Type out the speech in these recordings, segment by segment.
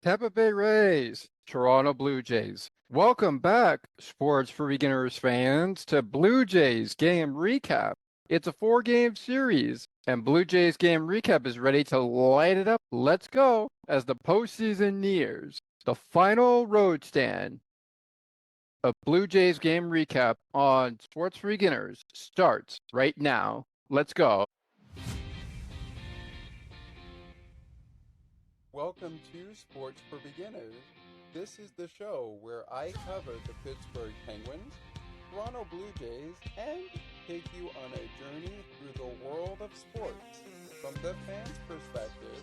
Tampa Bay Rays, Toronto Blue Jays. Welcome back, Sports for Beginners fans, to Blue Jays Game Recap. It's a four-game series, and Blue Jays Game Recap is ready to light it up. Let's go as the postseason nears. The final road stand of Blue Jays Game Recap on Sports for Beginners starts right now. Let's go. Welcome to Sports for Beginners. This is the show where I cover the Pittsburgh Penguins, Toronto Blue Jays, and take you on a journey through the world of sports. From the fans' perspective,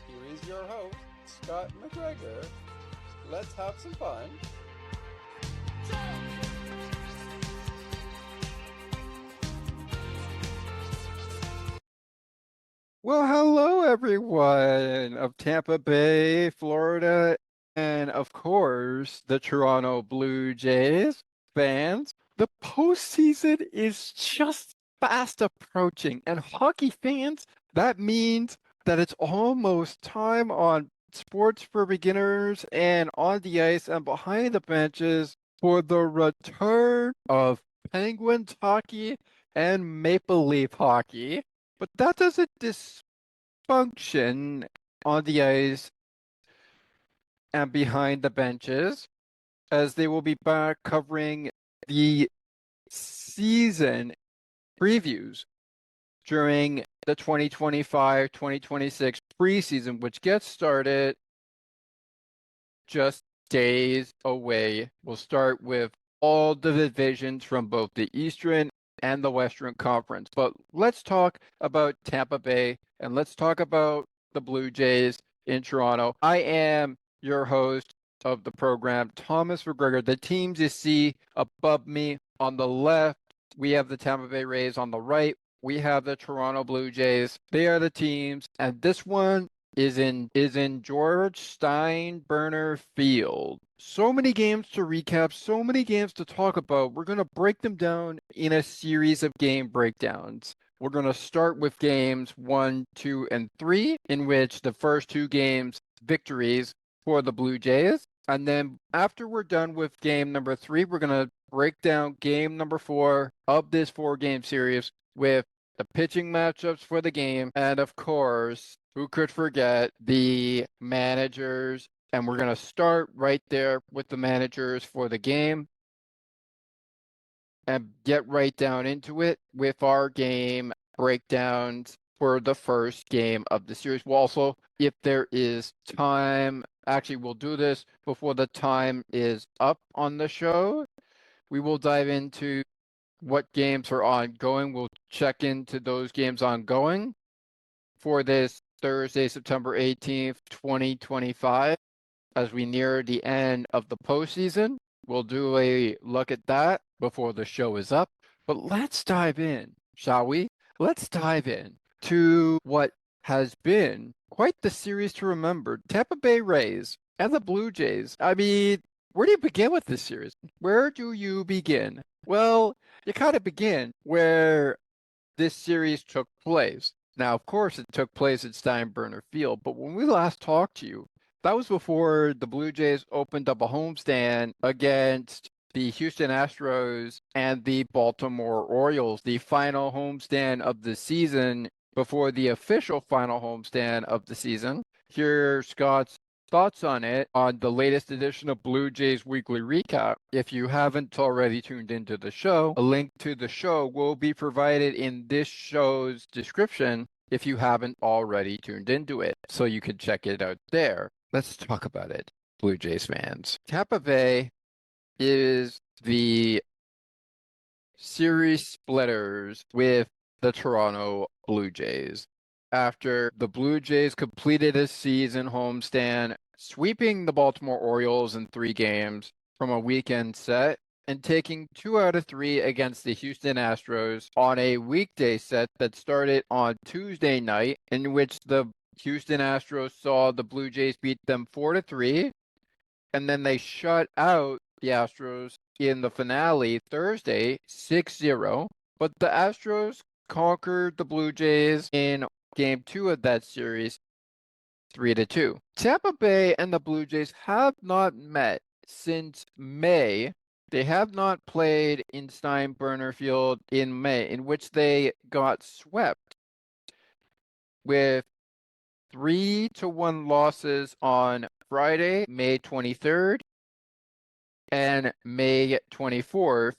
here is your host, Scott McGregor. Let's have some fun. Well, hello everyone of Tampa Bay, Florida, and of course, the Toronto Blue Jays fans. The postseason is just fast approaching, and hockey fans, that means that it's almost time on Sports for Beginners and on the ice and behind the benches for the return of Penguins hockey and Maple Leaf hockey. But that doesn't dysfunction on the ice and behind the benches, as they will be back covering the season previews during the 2025-2026 preseason, which gets started just days away. We'll start with all the divisions from both the Eastern and the Western Conference. But let's talk about Tampa Bay and let's talk about the Blue Jays in Toronto. I am your host of the program, Thomas McGregor. The teams you see above me on the left, we have the Tampa Bay Rays. On the right, we have the Toronto Blue Jays. They are the teams, and this one is in George Steinbrenner Field. So many games to recap, so many games to talk about. We're going to break them down in a series of game breakdowns. We're going to start with games 1, 2, and 3, in which the first two games, victories for the Blue Jays. And then after we're done with game number 3, we're going to break down game number 4 of this 4-game series with the pitching matchups for the game. And of course, who could forget the managers? And we're going to start right there with the managers for the game and get right down into it with our game breakdowns for the first game of the series. We'll also, if there is time, actually, we'll do this before the time is up on the show. We will dive into what games are ongoing. We'll check into those games ongoing for this Thursday, September 18th, 2025. As we near the end of the postseason, we'll do a look at that before the show is up. But let's dive in, shall we? Let's dive in to what has been quite the series to remember. Tampa Bay Rays and the Blue Jays. I mean, where do you begin with this series? Where do you begin? Well, you kind of begin where this series took place. Now, of course, it took place at Steinbrenner Field, but when we last talked to you, that was before the Blue Jays opened up a homestand against the Houston Astros and the Baltimore Orioles, the final homestand of the season before the official final homestand of the season. Here's Scott's thoughts on it on the latest edition of Blue Jays Weekly Recap. If you haven't already tuned into the show, a link to the show will be provided in this show's description if you haven't already tuned into it, so you can check it out there. Let's talk about it, Blue Jays fans. Tampa Bay is the series splitters with the Toronto Blue Jays. After the Blue Jays completed a season homestand, sweeping the Baltimore Orioles in 3 games from a weekend set and taking 2 out of 3 against the Houston Astros on a weekday set that started on Tuesday night, in which the Houston Astros saw the Blue Jays beat them 4-3, and then they shut out the Astros in the finale Thursday 6-0. But the Astros conquered the Blue Jays in game 2 of that series 3-2. Tampa Bay and the Blue Jays have not met since May. They have not played in Steinbrenner Field in May, in which they got swept with 3-1 losses on Friday, May 23rd, and May 24th,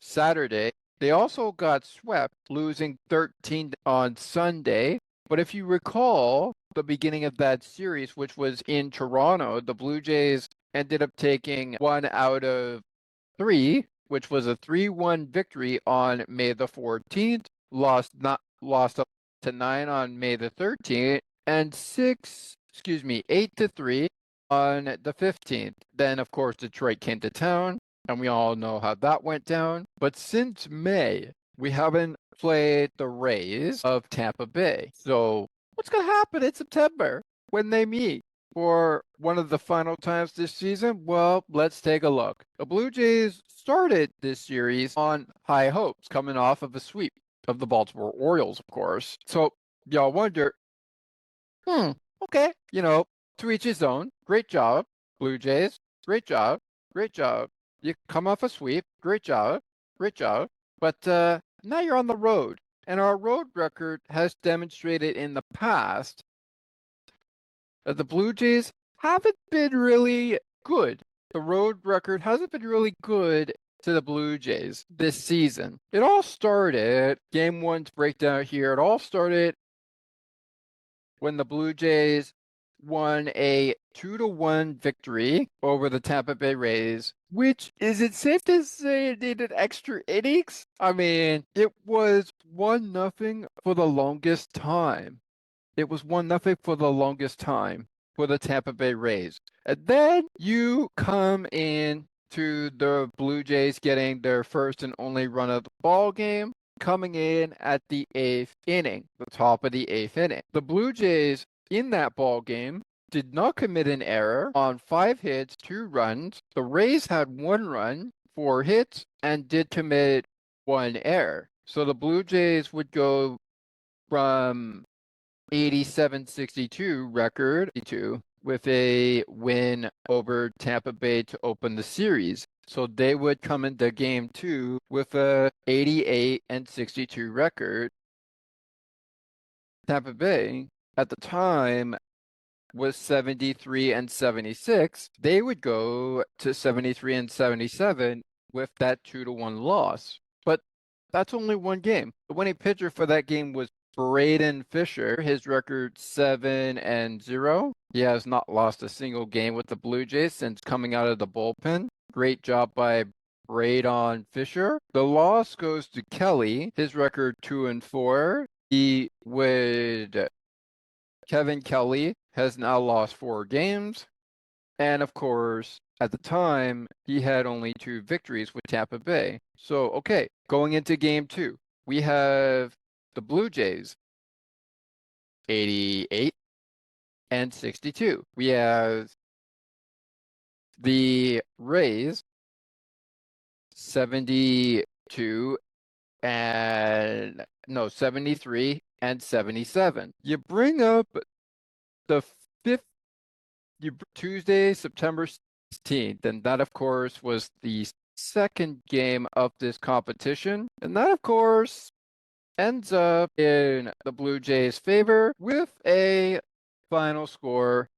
Saturday. They also got swept, losing 13 on Sunday. But if you recall the beginning of that series, which was in Toronto, the Blue Jays ended up taking 1 out of 3, which was a 3-1 victory on May the 14th, lost up to 9 on May the 13th, and 8-3 on the 15th. Then, of course, Detroit came to town, and we all know how that went down. But since May, we haven't played the Rays of Tampa Bay. So what's going to happen in September when they meet for one of the final times this season? Well, let's take a look. The Blue Jays started this series on high hopes, coming off of a sweep of the Baltimore Orioles, of course. So y'all wonder, okay, to each his own. Great job, Blue Jays. Great job. Great job. You come off a sweep. Great job. Great job. But now you're on the road. And our road record has demonstrated in the past that the Blue Jays haven't been really good. The road record hasn't been really good to the Blue Jays this season. It all started, game one's breakdown here, it all started when the Blue Jays won a 2-1 victory over the Tampa Bay Rays, which, is it safe to say it needed extra innings? I mean, it was 1-0 for the longest time. It was 1-0 for the longest time for the Tampa Bay Rays. And then you come in to the Blue Jays getting their first and only run of the ball game, coming in at the 8th inning, the top of the 8th inning. The Blue Jays in that ball game did not commit an error on 5 hits, 2 runs. The Rays had 1 run, 4 hits, and did commit 1 error. So the Blue Jays would go from 87-62 record with a win over Tampa Bay to open the series. So they would come into game 2 with a 88-62 record. Tampa Bay at the time was 73-76. They would go to 73-77 with that 2-1 loss. But that's only one game. The winning pitcher for that game was Braden Fisher. His record 7-0. He has not lost a single game with the Blue Jays since coming out of the bullpen. Great job by Braden Fisher. The loss goes to Kelly. His record 2-4. Kevin Kelly has now lost 4 games. And of course, at the time, he had only 2 victories with Tampa Bay. So, okay, going into game 2, we have the Blue Jays 88-62. We have the Rays 73-77. You bring up the 5th Tuesday, September 16th, and that of course was the second game of this competition. And that of course ends up in the Blue Jays' favor with a final score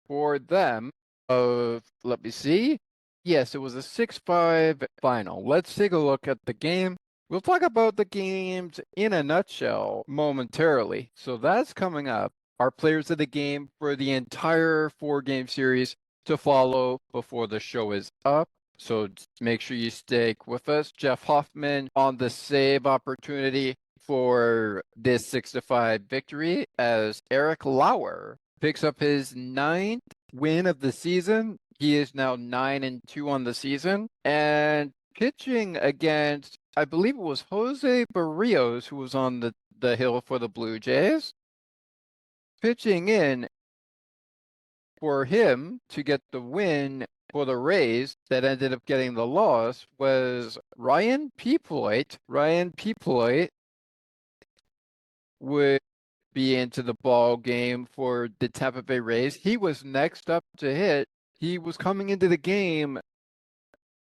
for them of, let me see. Yes, it was a 6-5 final. Let's take a look at the game. We'll talk about the games in a nutshell momentarily. So that's coming up. Our players of the game for the entire 4-game series to follow before the show is up. So make sure you stick with us. Jeff Hoffman on the save opportunity for this 6-5 victory as Eric Lauer picks up his 9th win of the season. He is now 9-2 on the season. And pitching against, I believe it was Jose Barrios, who was on the hill for the Blue Jays. Pitching in for him to get the win for the Rays that ended up getting the loss was Ryan Peeploit. Ryan Peeploit would be into the ball game for the Tampa Bay Rays. He was next up to hit. He was coming into the game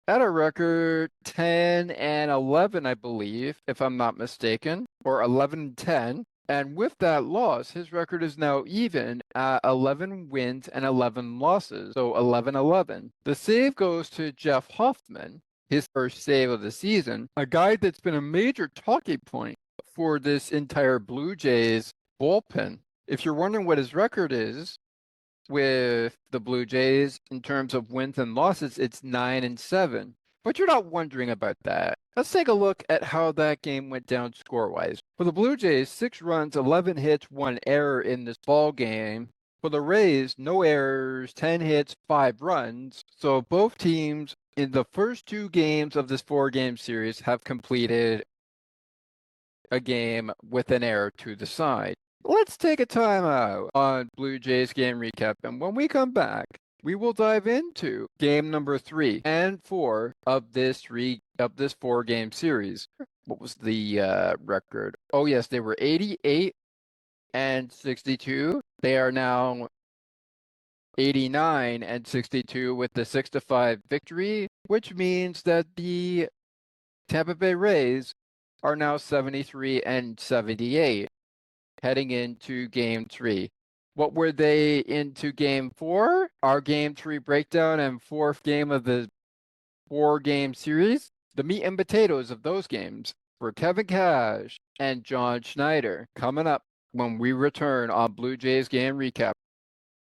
at a record 10-11, I believe, if I'm not mistaken, or 11-10. And with that loss, his record is now even at 11 wins and 11 losses, so 11-11. The save goes to Jeff Hoffman, his first save of the season, a guy that's been a major talking point for this entire Blue Jays bullpen. If you're wondering what his record is with the Blue Jays in terms of wins and losses, it's 9-7. But you're not wondering about that. Let's take a look at how that game went down score-wise. For the Blue Jays, 6 runs, 11 hits, 1 error in this ball game. For the Rays, no errors, 10 hits, 5 runs. So both teams in the first 2 games of this 4-game series have completed a game with an error to the side. Let's take a timeout on Blue Jays game recap, and when we come back, we will dive into game number 3 and 4 of this 4-game series. What was the record? Oh yes, they were 88 and 62. They are now 89 and 62 with the 6-5 victory, which means that the Tampa Bay Rays are now 73 and 78 heading into game 3. What were they into game 4? Our game 3 breakdown and 4th game of the 4-game series. The meat and potatoes of those games were Kevin Cash and John Schneider coming up when we return on Blue Jays game recap.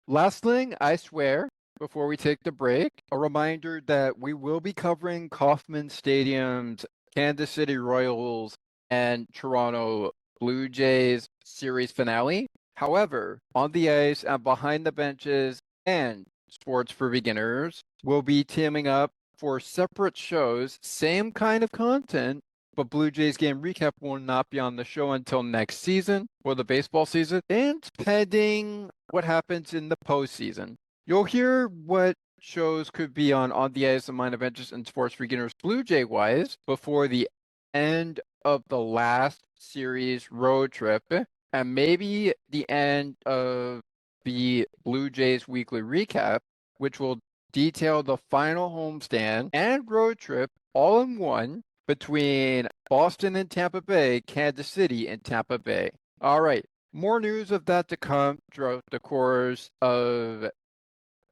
Last thing, I swear, before we take the break, a reminder that we will be covering Kauffman Stadium's Kansas City Royals and Toronto Blue Jays series finale. However, on the ice and behind the benches and Sports for Beginners will be teaming up for separate shows, same kind of content, but Blue Jays game recap will not be on the show until next season, or the baseball season, and pending what happens in the postseason. You'll hear what shows could be on the ice and behind the benches and Sports for Beginners Blue Jay wise before the end of the last series road trip, and maybe the end of the Blue Jays weekly recap, which will detail the final homestand and road trip all in one between Boston and Tampa Bay, Kansas City and Tampa Bay. All right, more news of that to come throughout the course of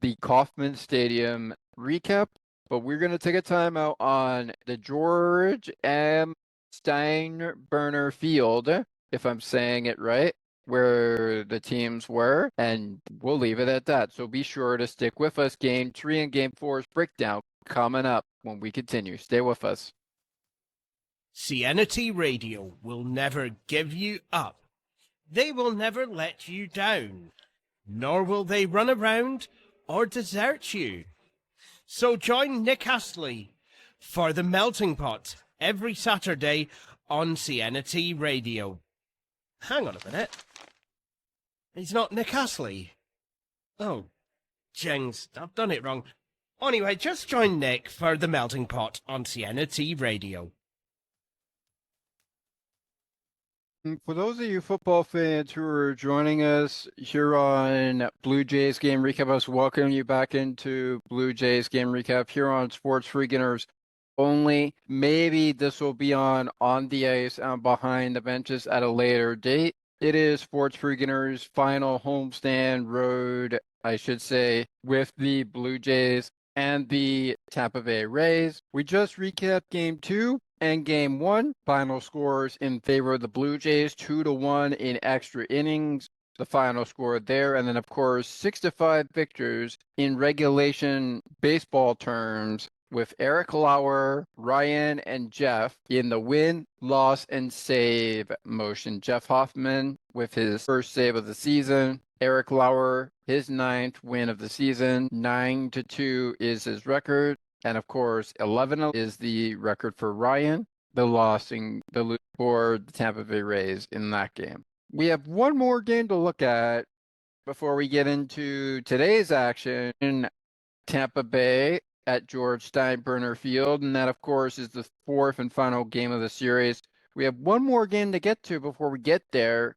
the Kauffman Stadium recap, but we're going to take a time out on the George M. Steinbrenner Field, if I'm saying it right, where the teams were, and we'll leave it at that. So be sure to stick with us. Game 3 and Game 4's breakdown coming up when we continue. Stay with us. CNT Radio will never give you up. They will never let you down, nor will they run around or desert you. So join Nick Astley for The Melting Pot every Saturday on CNT Radio. Hang on a minute. He's not Nick Astley. Oh, jings, I've done it wrong. Anyway, just join Nick for The Melting Pot on CNT Radio. For those of you football fans who are joining us here on Blue Jays Game Recap, I was welcoming you back into Blue Jays Game Recap here on Sports for Beginners only. Maybe this will be on the ice and behind the benches at a later date. It is Sports for Beginners' final homestand road, I should say, with the Blue Jays and the Tampa Bay Rays. We just recapped Game 2 and Game 1. Final scores in favor of the Blue Jays, 2-1 in extra innings. The final score there, and then of course 6-5 victors in regulation baseball terms, with Eric Lauer, Ryan, and Jeff in the win, loss, and save motion. Jeff Hoffman with his first save of the season. Eric Lauer, his 9th win of the season. 9-2 is his record. And of course, 11 is the record for Ryan, the loss for the Tampa Bay Rays in that game. We have one more game to look at before we get into today's action in Tampa Bay at George Steinbrenner Field, and that, of course, is the 4th and final game of the series. We have one more game to get to before we get there,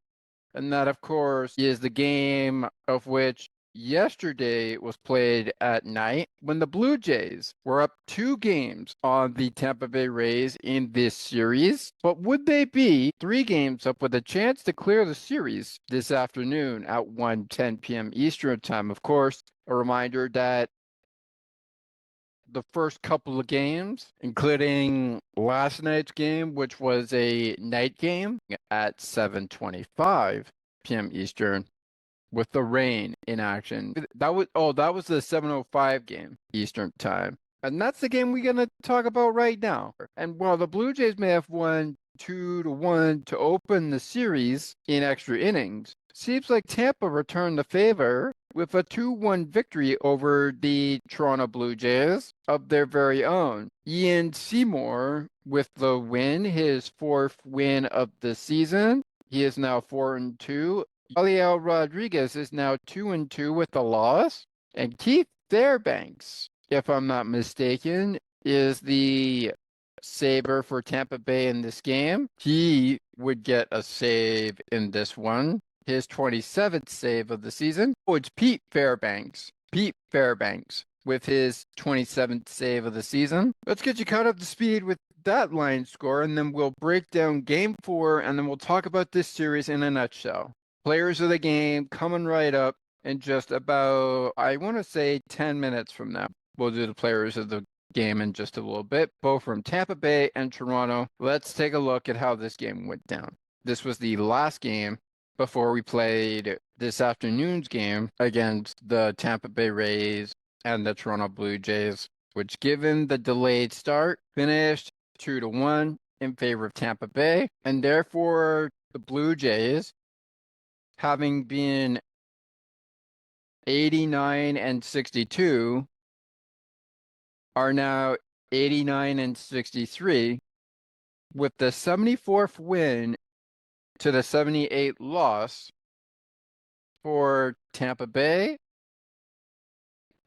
And that, of course, is the game of which yesterday was played at night when the Blue Jays were up 2 games on the Tampa Bay Rays in this series. But would they be 3 games up with a chance to clear the series this afternoon at 1:10 p.m. Eastern time? Of course, a reminder that the first couple of games, including last night's game, which was a night game at 7:25 p.m. Eastern, with the rain in action. That was the 7:05 game Eastern time. And that's the game we're going to talk about right now. And while the Blue Jays may have won 2-1 to open the series in extra innings, seems like Tampa returned the favor with a 2-1 victory over the Toronto Blue Jays of their very own. Ian Seymour with the win, his 4th win of the season. He is now 4-2. Aliel Rodriguez is now 2-2 with a loss. And Keith Fairbanks, if I'm not mistaken, is the saver for Tampa Bay in this game. He would get a save in this one. His 27th save of the season. Oh, it's Pete Fairbanks. Pete Fairbanks with his 27th save of the season. Let's get you caught up to speed with that line score, and then we'll break down game 4, and then we'll talk about this series in a nutshell. Players of the game coming right up in just about, I want to say, 10 minutes from now. We'll do the players of the game in just a little bit, both from Tampa Bay and Toronto. Let's take a look at how this game went down. This was the last game before we played this afternoon's game against the Tampa Bay Rays and the Toronto Blue Jays, which, given the delayed start, finished 2-1 in favor of Tampa Bay, and therefore the Blue Jays, having been 89-62, are now 89-63, with the 74th win to the 78 loss for Tampa Bay,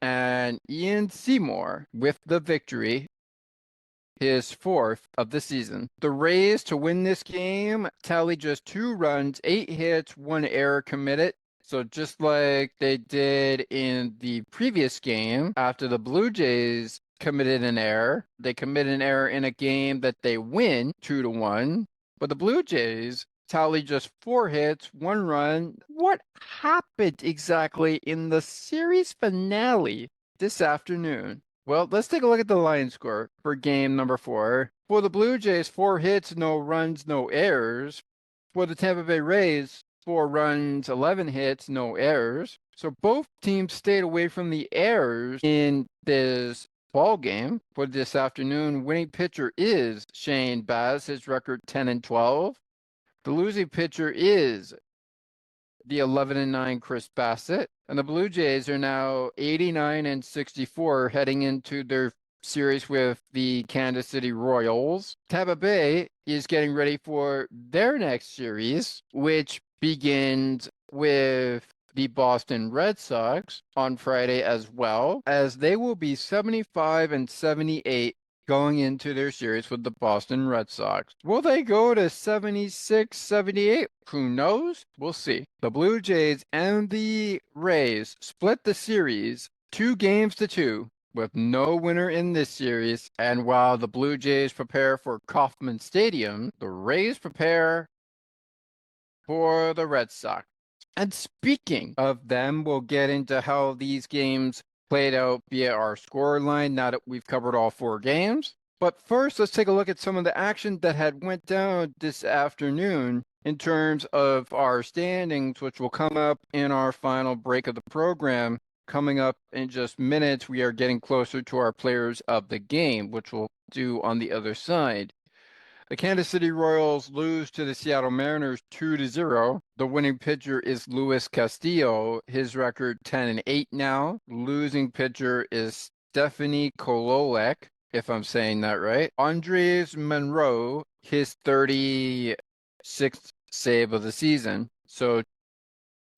and Ian Seymour with the victory, his 4th of the season. The Rays, to win this game, tallied just 2 runs, 8 hits, 1 error committed. So just like they did in the previous game, after the Blue Jays committed an error, they committed an error in a game that they win 2-1. But the Blue Jays tallied just 4 hits, 1 run. What happened exactly in the series finale this afternoon? Well, let's take a look at the line score for game number 4. For the Blue Jays, 4 hits, no runs, no errors. For the Tampa Bay Rays, 4 runs, 11 hits, no errors. So both teams stayed away from the errors in this ball game. For this afternoon, winning pitcher is Shane Baz, his record 10-12. The losing pitcher is the 11-9 Chris Bassett, and the Blue Jays are now 89-64 heading into their series with the Kansas City Royals. Tampa Bay is getting ready for their next series, which begins with the Boston Red Sox on Friday as well, as they will be 75-78 going into their series with the Boston Red Sox. Will they go to 76-78? Who knows? We'll see. The Blue Jays and the Rays split the series 2-2 with no winner in this series. And while the Blue Jays prepare for Kauffman Stadium, the Rays prepare for the Red Sox. And speaking of them, we'll get into how these games played out via our scoreline now that we've covered all 4 games. But first, let's take a look at some of the action that had went down this afternoon in terms of our standings, which will come up in our final break of the program. Coming up in just minutes, we are getting closer to our players of the game, which we'll do on the other side. The Kansas City Royals lose to the Seattle Mariners 2-0. The winning pitcher is Luis Castillo. His record 10-8 now. Losing pitcher is Stephanie Kololek, if I'm saying that right. Andres Monroe, his 36th save of the season. So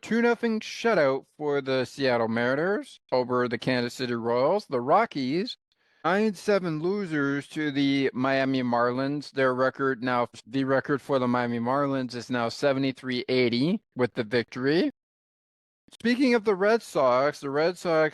2-0 shutout for the Seattle Mariners over the Kansas City Royals. The Rockies 9-7 losers to the Miami Marlins. The record for the Miami Marlins is now 73-80 with the victory. Speaking of the Red Sox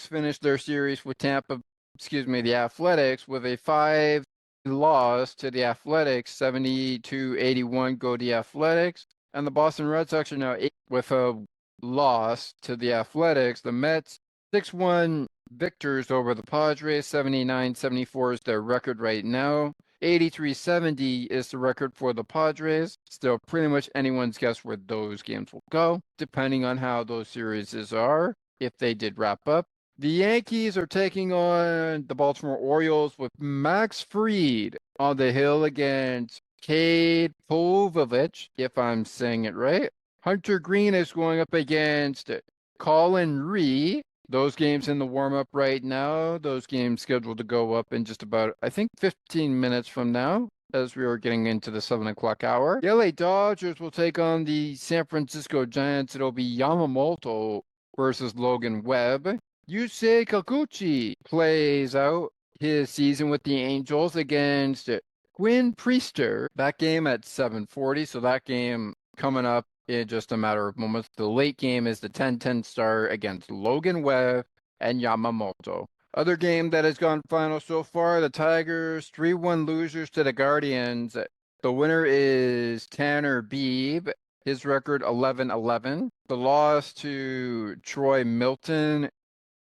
finished their series with the Athletics with a 5 loss to the Athletics, 72-81 go the Athletics. And the Boston Red Sox are now 8 with a loss to the Athletics. The Mets 6-1 victors over the Padres, 79-74 is their record right now. 83-70 is the record for the Padres. Still pretty much anyone's guess where those games will go, depending on how those series are, if they did wrap up. The Yankees are taking on the Baltimore Orioles with Max Fried on the hill against Cade Povovich, if I'm saying it right. Hunter Green is going up against Colin Ree. Those games in the warm-up right now. Those games scheduled to go up in just about, I think, 15 minutes from now, as we are getting into the 7 o'clock hour. The LA Dodgers will take on the San Francisco Giants. It'll be Yamamoto versus Logan Webb. Yusei Kikuchi plays out his season with the Angels against Quinn Priester. That game at 7:40, so that game coming up in just a matter of moments. The late game is the 10-10 start against Logan Webb and Yamamoto. Other game that has gone final so far, the Tigers 3-1 losers to the Guardians. The winner is Tanner Beebe. His record 11-11. The loss to Troy Milton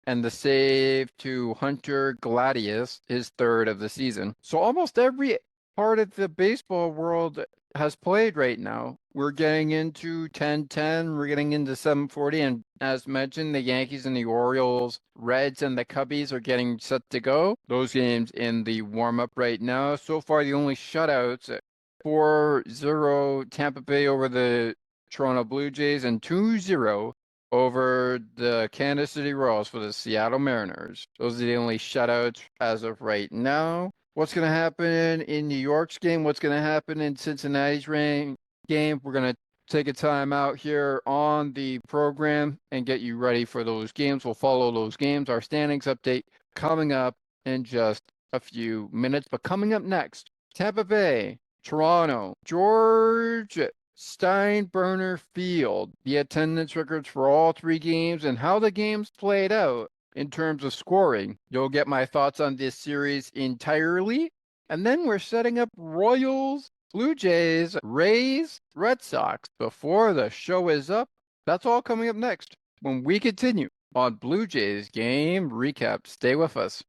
and the save to Hunter Gladius, his third of the season. So almost every part of the baseball world has played right now. We're getting into 10-10, we're getting into 7:40, and as mentioned, the Yankees and the Orioles, Reds and the Cubbies are getting set to go. Those games in the warm-up right now. So far, the only shutouts, 4-0 Tampa Bay over the Toronto Blue Jays and 2-0 over the Kansas City Royals for the Seattle Mariners. Those are the only shutouts as of right now. What's going to happen in New York's game? What's going to happen in Cincinnati's game? We're going to take a time out here on the program and get you ready for those games. We'll follow those games. Our standings update coming up in just a few minutes. But coming up next, Tampa Bay, Toronto, George Steinbrenner Field, the attendance records for all 3 games and how the games played out in terms of scoring. You'll get my thoughts on this series entirely. And then we're setting up Royals, Blue Jays, Rays, Red Sox before the show is up. That's all coming up next when we continue on Blue Jays Game Recap. Stay with us.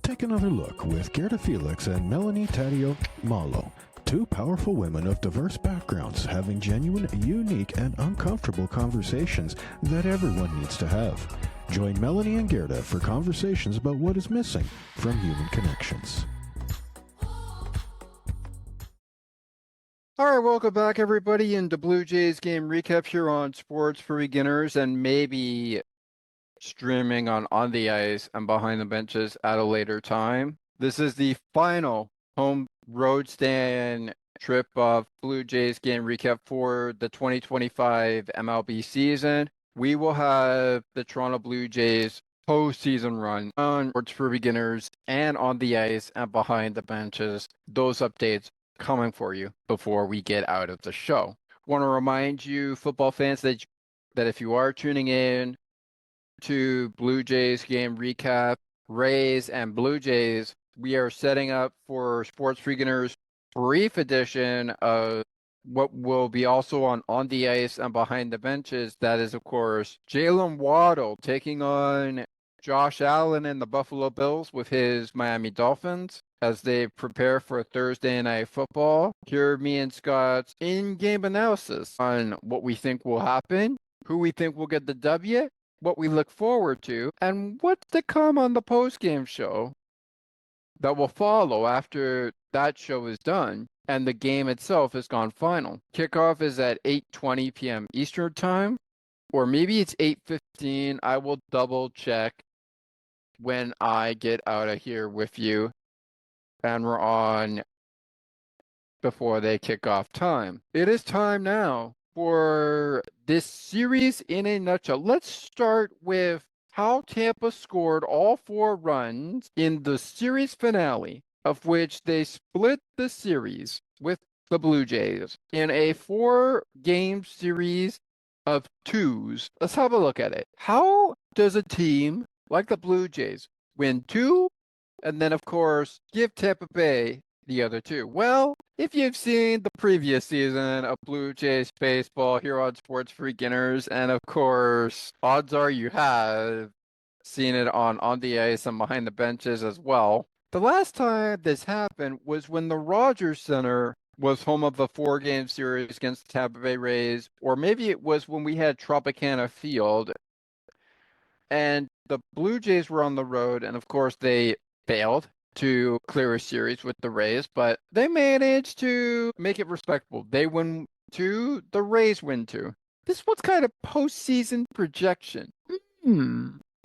Take another look with Gerda Felix and Melanie Taddeo Malo. 2 powerful women of diverse backgrounds having genuine, unique, and uncomfortable conversations that everyone needs to have. Join Melanie and Gerda for conversations about what is missing from human connections. All right, welcome back, everybody, into Blue Jays Game Recap here on Sports for Beginners and maybe streaming on the ice and behind the benches at a later time. This is the final home road stand trip of Blue Jays Game Recap for the 2025 MLB season. We will have the Toronto Blue Jays postseason run on Sports for Beginners and on the ice and behind the benches. Those updates coming for you before we get out of the show. Want to remind you, football fans, that if you are tuning in to Blue Jays Game Recap, Rays and Blue Jays, we are setting up for Sports Beginners brief edition of what will be also on the ice and behind the benches. That is, of course, Jalen Waddle taking on Josh Allen and the Buffalo Bills with his Miami Dolphins as they prepare for Thursday Night Football. Here, me and Scott's in-game analysis on what we think will happen, who we think will get the W, what we look forward to, and what's to come on the post-game show that will follow after that show is done and the game itself has gone final. Kickoff is at 8:20 p.m. Eastern Time, or maybe it's 8:15. I will double check when I get out of here with you and we're on before they kick off time. It is time now for this series in a nutshell. Let's start with how Tampa scored all 4 runs in the series finale, of which they split the series with the Blue Jays in a 4-game series of 2s. Let's have a look at it. How does a team like the Blue Jays win 2 and then, of course, give Tampa Bay the other 2? Well, if you've seen the previous season of Blue Jays baseball here on Sports for Beginners, and of course, odds are you have seen it on the ice and behind the benches as well. The last time this happened was when the Rogers Center was home of the 4-game series against the Tampa Bay Rays, or maybe it was when we had Tropicana Field and the Blue Jays were on the road, and of course they failed to clear a series with the Rays, but they managed to make it respectable. They win 2, the Rays win 2. This was kind of postseason projection.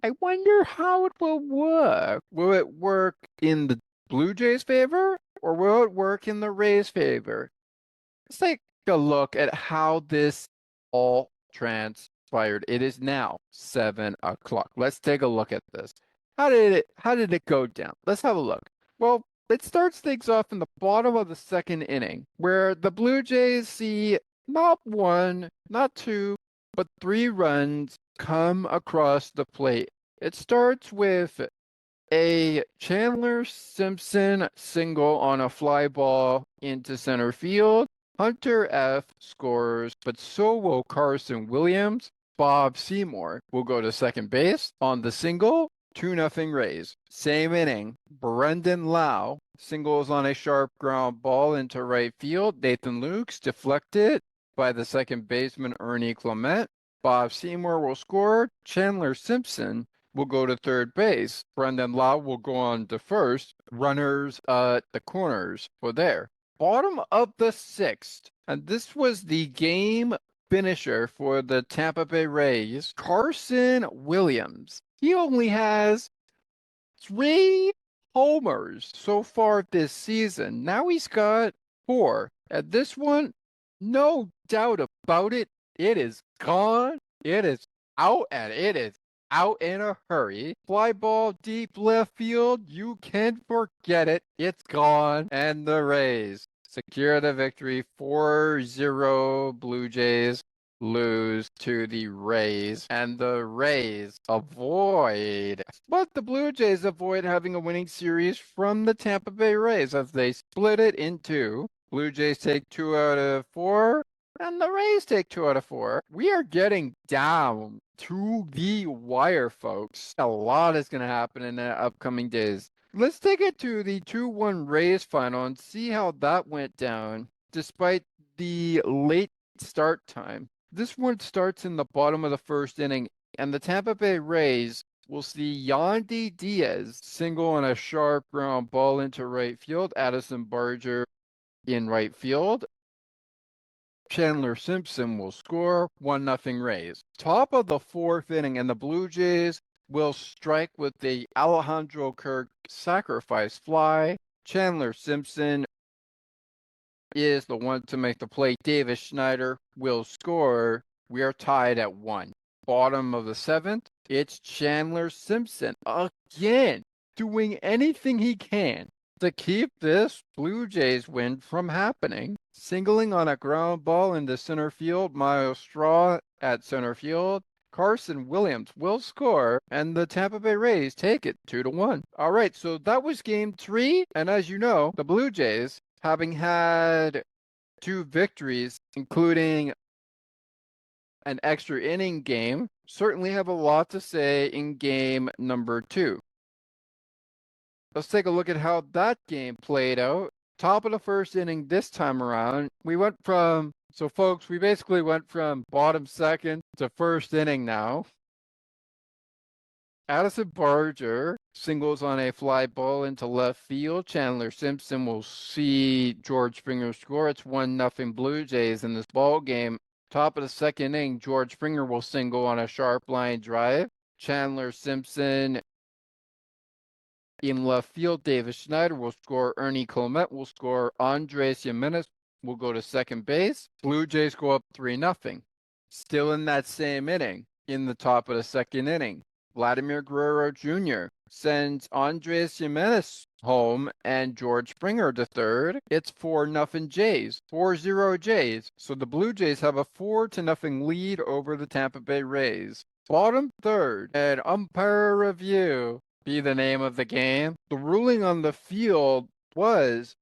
I wonder how it will work. Will it work in the Blue Jays' favor, or will it work in the Rays' favor? Let's take a look at how this all transpired. It is now 7 o'clock. Let's take a look at this. How did it go down? Let's have a look. Well, it starts things off in the bottom of the 2nd inning, where the Blue Jays see not 1, not 2, but 3 runs come across the plate. It starts with a Chandler Simpson single on a fly ball into center field. Hunter F. scores, but so will Carson Williams. Bob Seymour will go to second base on the single. 2-0 Rays. Same inning, Brendan Lau singles on a sharp ground ball into right field. Nathan Lukes deflected by the second baseman Ernie Clement. Bob Seymour will score. Chandler Simpson will go to third base. Brendan Lau will go on to first. Runners at the corners for there. Bottom of the 6th, and this was the game finisher for the Tampa Bay Rays, Carson Williams. He only has 3 homers so far this season. Now he's got 4. And this one, no doubt about it, it is gone. It is out, and it is out in a hurry. Fly ball deep left field. You can forget it. It's gone. And the Rays secure the victory. 4-0 Blue Jays lose to the Rays, and the Rays avoid, but the Blue Jays avoid having a winning series from the Tampa Bay Rays as they split it in 2. Blue Jays take 2 out of 4, and the Rays take 2 out of 4. We are getting down to the wire, folks. A lot is going to happen in the upcoming days. Let's take it to the 2-1 Rays final and see how that went down despite the late start time. This one starts in the bottom of the 1st inning, and the Tampa Bay Rays will see Yandy Diaz single on a sharp ground ball into right field. Addison Barger in right field. Chandler Simpson will score. 1-0 Rays. Top of the 4th inning, and the Blue Jays will strike with the Alejandro Kirk sacrifice fly. Chandler Simpson is the one to make the play. Davis Schneider will score. We are tied at 1. Bottom of the 7th, it's Chandler Simpson again doing anything he can to keep this Blue Jays win from happening. Singling on a ground ball into center field. Miles Straw at center field. Carson Williams will score, and the Tampa Bay Rays take it 2-1. All right, so that was game 3, and as you know, the Blue Jays, having had 2 victories, including an extra inning game, certainly have a lot to say in game number 2. Let's take a look at how that game played out. Top of the 1st inning this time around, we basically went from bottom 2nd to 1st inning now. Addison Barger singles on a fly ball into left field. Chandler Simpson will see George Springer score. It's 1-0 Blue Jays in this ball game. Top of the 2nd inning, George Springer will single on a sharp line drive. Chandler Simpson in left field. Davis Schneider will score. Ernie Clement will score. Andres Jimenez will go to second base. Blue Jays go up 3-0. Still in that same inning, in the top of the 2nd inning, Vladimir Guerrero Jr. sends Andres Jimenez home and George Springer to third. It's 4-0 Jays, 4-0 Jays. So the Blue Jays have a 4-0 lead over the Tampa Bay Rays. Bottom third, and umpire review be the name of the game. The ruling on the field was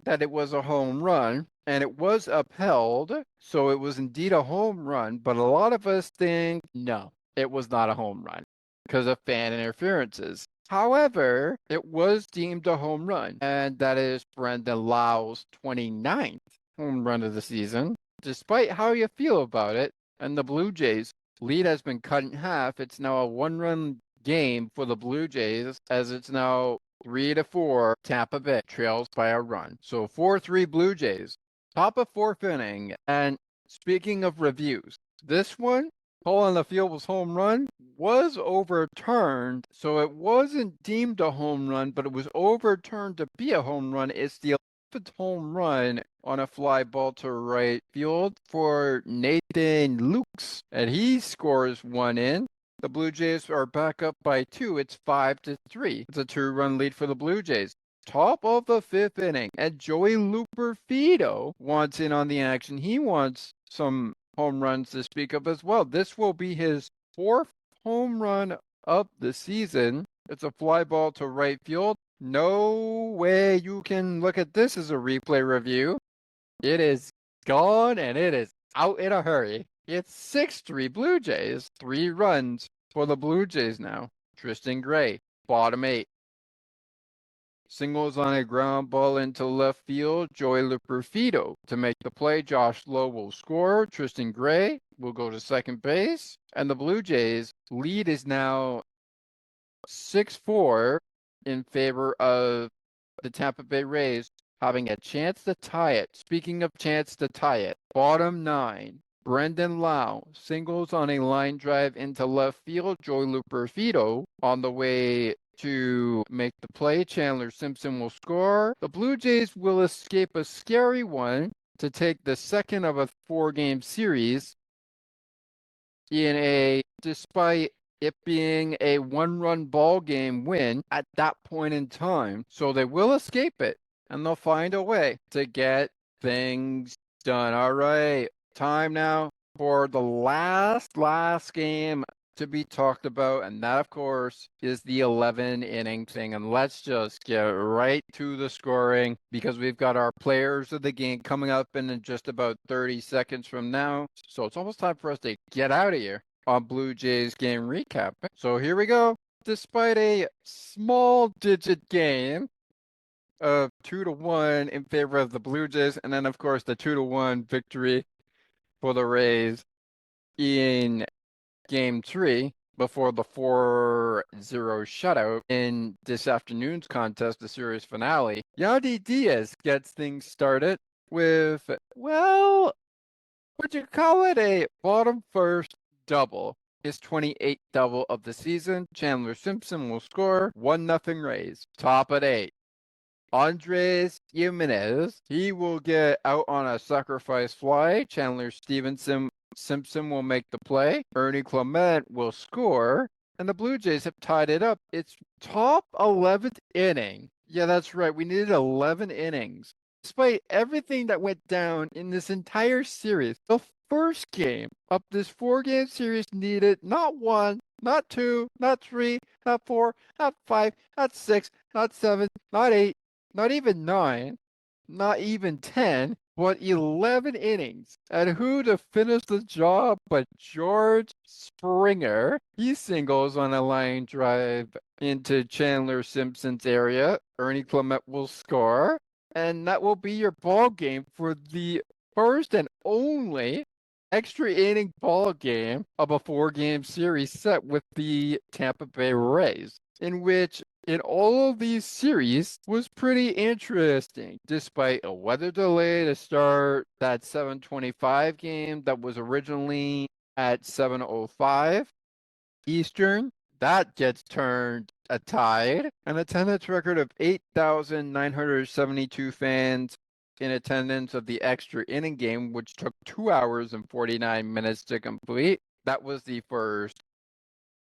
that it was a home run, and it was upheld, so it was indeed a home run, but a lot of us think no, it was not a home run because of fan interferences. However, it was deemed a home run, and that is Brendan Lau's 29th home run of the season. Despite how you feel about it, and the Blue Jays lead has been cut in half. It's now a one-run game for the Blue Jays, as it's now 3-4. Tampa Bay trails by a run. So 4-3 Blue Jays. Top of fourth inning. And speaking of reviews, this one, call on the field was home run, was overturned. So it wasn't deemed a home run, but it was overturned to be a home run. It's the 11th home run on a fly ball to right field for Nathan Lukes, and he scores one in. The Blue Jays are back up by 2. It's 5-3. It's a 2-run lead for the Blue Jays. Top of the fifth inning, and Joey Luperfido wants in on the action. He wants some home runs to speak of as well. This will be his 4th home run of the season. It's a fly ball to right field. No way you can look at this as a replay review. It is gone, and it is out in a hurry. It's 6-3 Blue Jays. 3 runs for the Blue Jays now. Tristan Gray, bottom 8. Singles on a ground ball into left field. Joey Luperfido to make the play. Josh Lowe will score. Tristan Gray will go to second base. And the Blue Jays lead is now 6-4 in favor of the Tampa Bay Rays, having a chance to tie it. Speaking of chance to tie it, bottom 9. Brendan Lau singles on a line drive into left field. Joey Luperfido on the way to make the play. Chandler Simpson will score. The Blue Jays will escape a scary one to take the second of a 4-game series in a, despite it being a 1-run ball game win at that point in time. So they will escape it, and they'll find a way to get things done. All right, time now for the last game to be talked about, and that, of course, is the 11-inning thing. And let's just get right to the scoring, because we've got our players of the game coming up in just about 30 seconds from now. So it's almost time for us to get out of here on Blue Jays game recap. So here we go. Despite a small digit game of 2-1 in favor of the Blue Jays, and then, of course, the 2-1 victory for the Rays in Game 3 before the 4-0 shutout in this afternoon's contest, the series finale. Yandy Diaz gets things started with, well, would you call it a bottom first double? His 28th double of the season. Chandler Simpson will score. 1-0 Rays. Top at 8. Andres Jimenez, he will get out on a sacrifice fly. Chandler Simpson will make the play. Ernie Clement will score. And the Blue Jays have tied it up. It's top 11th inning. Yeah, that's right. We needed 11 innings. Despite everything that went down in this entire series, the first game of this 4-game series needed not 1, not 2, not 3, not 4, not 5, not 6, not 7, not 8, not even 9, not even 10, but 11 innings. And who to finish the job but George Springer? He singles on a line drive into Chandler Simpson's area. Ernie Clement will score. And that will be your ball game for the first and only extra inning ball game of a 4-game series set with the Tampa Bay Rays, in which in all of these series was pretty interesting, despite a weather delay to start that 7:25 game that was originally at 7:05 Eastern. That gets turned a tide. An attendance record of 8,972 fans in attendance of the extra inning game, which took 2 hours and 49 minutes to complete. That was the first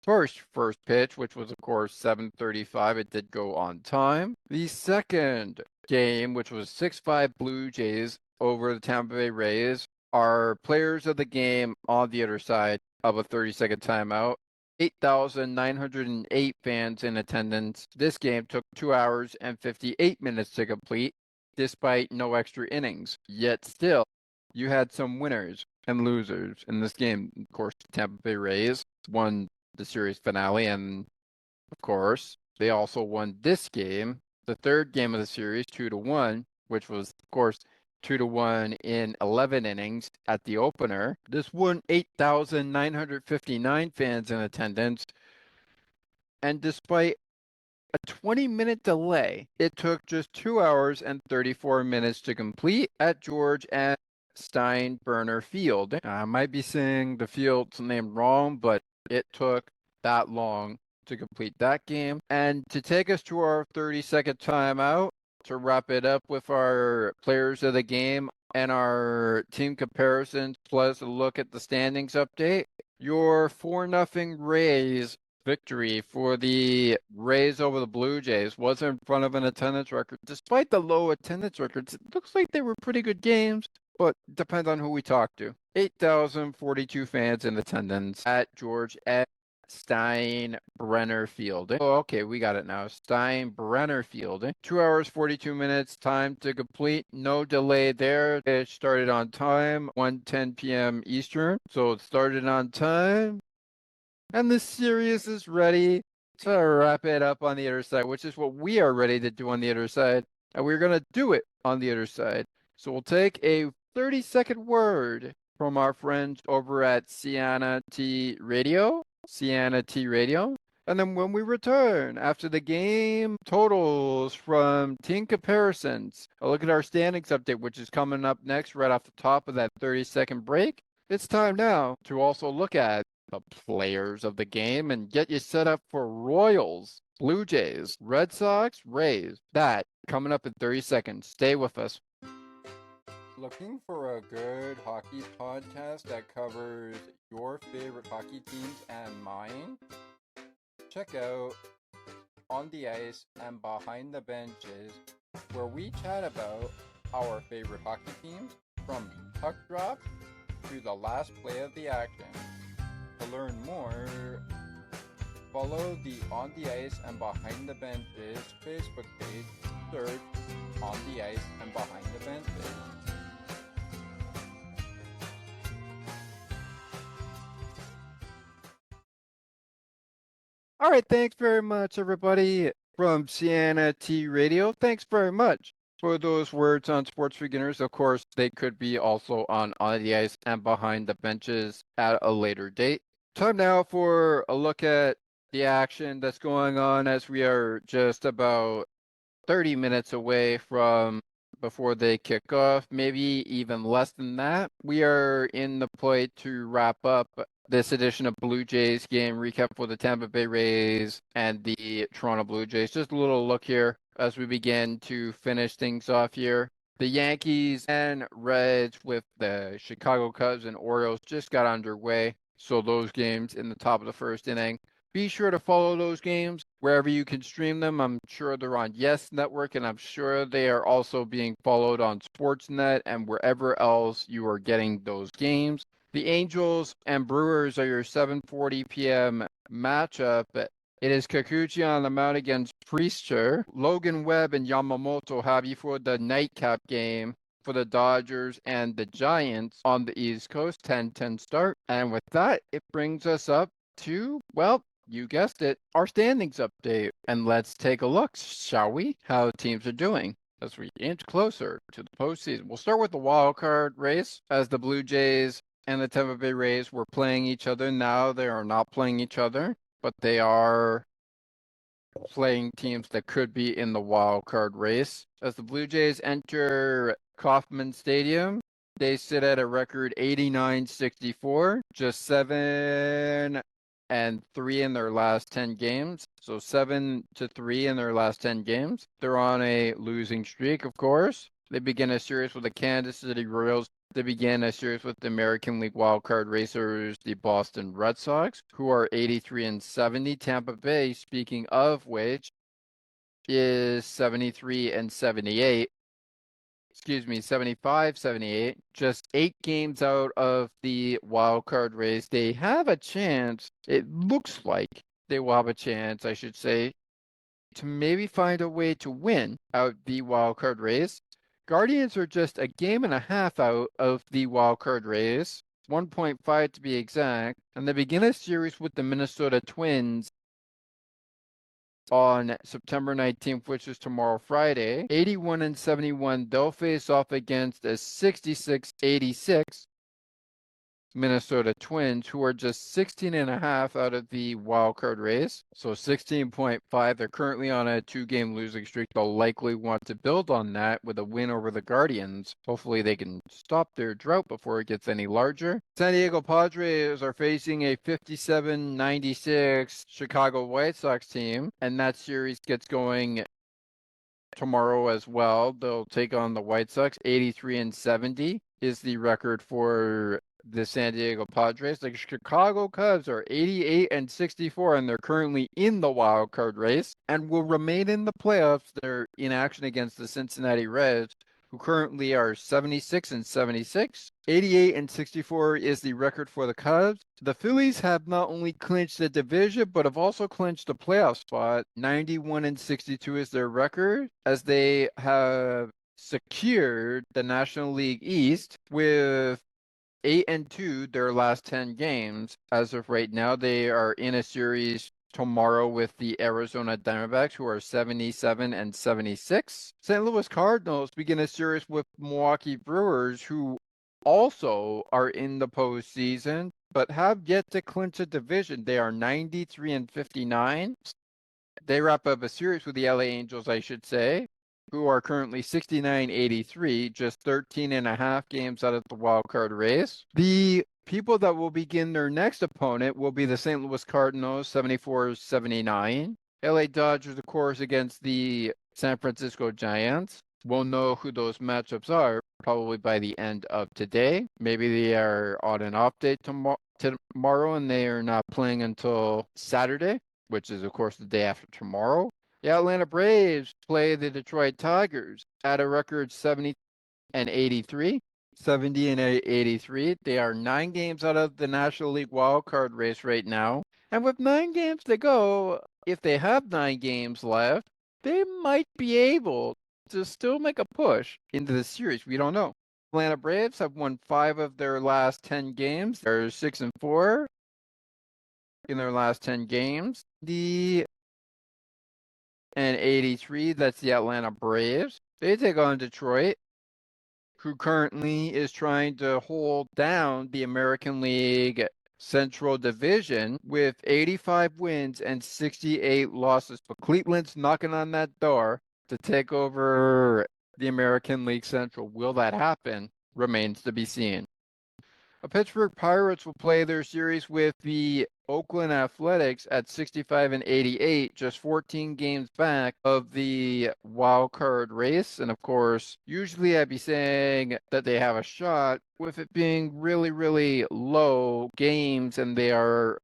first pitch, which was of course 7:35. It did go on time. The second game, which was 6-5 Blue Jays over the Tampa Bay Rays, our players of the game on the other side of a 30-second timeout. 8,908 fans in attendance. This game took 2 hours and 58 minutes to complete, despite no extra innings. Yet still, you had some winners and losers in this game. Of course, the Tampa Bay Rays won the series finale, and of course, they also won this game, the third game of the series, 2-1, which was, of course, 2-1 in 11 innings at the opener. This won 8,959 fans in attendance. And despite a 20-minute delay, it took just 2 hours and 34 minutes to complete at George and Steinbrenner Field. I might be saying the field's name wrong, but it took that long to complete that game. And to take us to our 30-second timeout, to wrap it up with our players of the game and our team comparisons, plus a look at the standings update. Your 4-0 Rays victory for the Rays over the Blue Jays was in front of an attendance record. Despite the low attendance records, it looks like they were pretty good games, but depends on who we talk to. 8,042 fans in attendance at George at Steinbrenner Field. Oh, okay, we got it now. Steinbrenner Field. 2 hours, 42 minutes, time to complete. No delay there. It started on time, 1:10 p.m. Eastern. So it started on time. And the series is ready to wrap it up on the other side, which is what we are ready to do on the other side. And we're going to do it on the other side. So we'll take a 30-second word from our friends over at Sienna T Radio. And then when we return after the game totals from team comparisons, a look at our standings update, which is coming up next right off the top of that 30-second break. It's time now to also look at the players of the game and get you set up for Royals, Blue Jays, Red Sox, Rays. That coming up in 30 seconds. Stay with us. Looking for a good hockey podcast that covers your favorite hockey teams and mine? Check out On the Ice and Behind the Benches, where we chat about our favorite hockey teams from puck drop to the last play of the action. To learn more, follow the On the Ice and Behind the Benches Facebook page. Search On the Ice and Behind the Benches. All right, thanks very much, everybody from Sienna T Radio. Thanks very much for those words on Sports Beginners. Of course, they could be also on the Ice and Behind the Benches at a later date. Time now for a look at the action that's going on as we are just about 30 minutes away from before they kick off, maybe even less than that. We are in the play to wrap up this edition of Blue Jays game recap for the Tampa Bay Rays and the Toronto Blue Jays. Just a little look here as we begin to finish things off here. The Yankees and Reds with the Chicago Cubs and Orioles just got underway. So those games in the top of the first inning. Be sure to follow those games wherever you can stream them. I'm sure they're on Yes Network, and I'm sure they are also being followed on Sportsnet and wherever else you are getting those games. The Angels and Brewers are your 7:40 p.m. matchup. It is Kikuchi on the mound against Priester. Logan Webb and Yamamoto have you for the nightcap game for the Dodgers and the Giants on the East Coast, 10-10 start. And with that, it brings us up to, well, you guessed it, our standings update. And let's take a look, shall we, how teams are doing as we inch closer to the postseason. We'll start with the wild card race as the Blue Jays and the Tampa Bay Rays were playing each other. Now they are not playing each other, but they are playing teams that could be in the wild card race. As the Blue Jays enter Kauffman Stadium, they sit at a record 89-64, just 7-3 in their last 10 games. So 7-3 in their last 10 games. They're on a losing streak, of course. They begin a series with the Kansas City Royals They began a series with the American League wildcard racers, the Boston Red Sox, who are 83 and 70. Tampa Bay, speaking of which, is 73 and 78. Excuse me, 75, 78. Just 8 games out of the wildcard race. They have a chance. It looks like they will have a chance, I should say, to maybe find a way to win out the wildcard race. Guardians are just a game and a half out of the wildcard race, 1.5 to be exact, and they begin a series with the Minnesota Twins on September 19th, which is tomorrow, Friday. 81 and 71, they'll face off against a 66-86 Minnesota Twins, who are just 16 and a half out of the wild card race. So 16.5. They're currently on a 2-game losing streak. They'll likely want to build on that with a win over the Guardians. Hopefully they can stop their drought before it gets any larger. San Diego Padres are facing a 57-96 Chicago White Sox team, and that series gets going tomorrow as well. They'll take on the White Sox. 83 and 70 is the record for the San Diego Padres. The Chicago Cubs are 88 and 64, and they're currently in the wild card race and will remain in the playoffs. They're in action against the Cincinnati Reds, who currently are 76 and 76. 88 and 64 is the record for the Cubs. The Phillies have not only clinched the division, but have also clinched the playoff spot. 91 and 62 is their record, as they have secured the National League East with 8 and 2 their last 10 games. As of right now, they are in a series tomorrow with the Arizona Diamondbacks, who are 77 and 76. St. Louis Cardinals begin a series with Milwaukee Brewers, who also are in the postseason, but have yet to clinch a division. They are 93 and 59. They wrap up a series with the LA Angels, I should say, who are currently 69-83, just 13 and a half games out of the wild card race. The people that will begin their next opponent will be the St. Louis Cardinals, 74-79. LA Dodgers, of course, against the San Francisco Giants. We'll know who those matchups are probably by the end of today. Maybe they are on an off day tomorrow and they are not playing until Saturday, which is, of course, the day after tomorrow. The Atlanta Braves play the Detroit Tigers at a record 70 and 83. 70 and 83. They are 9 games out of the National League wildcard race right now. And with 9 games to go, if they have 9 games left, they might be able to still make a push into the series. We don't know. Atlanta Braves have won 5 of their last 10 games. They're 6 and 4 in their last 10 games. And 83, that's the Atlanta Braves. They take on Detroit, who currently is trying to hold down the American League Central Division with 85 wins and 68 losses. But Cleveland's knocking on that door to take over the American League Central. Will that happen? Remains to be seen. The Pittsburgh Pirates will play their series with the Oakland Athletics at 65 and 88, just 14 games back of the wild card race. And of course, usually I'd be saying that they have a shot with it being really, really low games and they are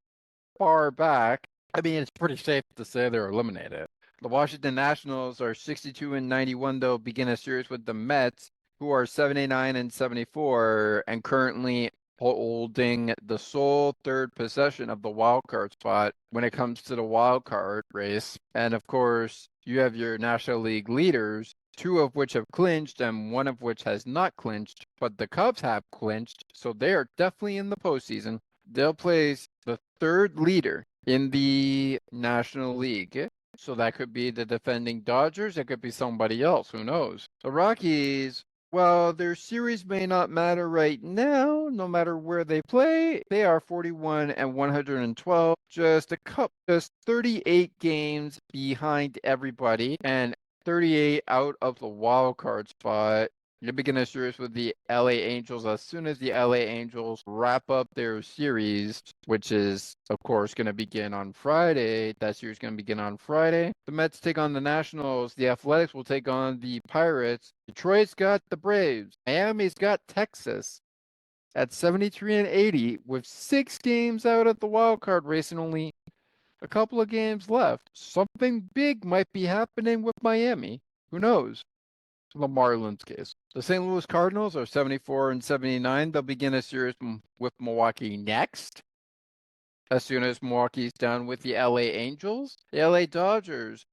far back. I mean, it's pretty safe to say they're eliminated. The Washington Nationals are 62 and 91. They'll begin a series with the Mets, who are 79 and 74 and currently holding the sole third possession of the wild card spot when it comes to the wild card race. And of course, you have your National League leaders, 2 of which have clinched and 1 of which has not clinched, but the Cubs have clinched, so they are definitely in the postseason. They'll place the 3rd leader in the National League. So that could be the defending Dodgers. It could be somebody else. Who knows? The Rockies, well, their series may not matter right now, no matter where they play. They are 41 and 112, just 38 games behind everybody and 38 out of the wild card spot. You'll begin a series with the LA Angels as soon as the LA Angels wrap up their series, which is, of course, going to begin on Friday. That series is going to begin on Friday. The Mets take on the Nationals. The Athletics will take on the Pirates. Detroit's got the Braves. Miami's got Texas at 73 and 80 with 6 games out at the wild card race and only a couple of games left. Something big might be happening with Miami. Who knows? The Marlins case. The St. Louis Cardinals are 74 and 79. They'll begin a series with Milwaukee next. As soon as Milwaukee's done with the LA Angels, the LA Dodgers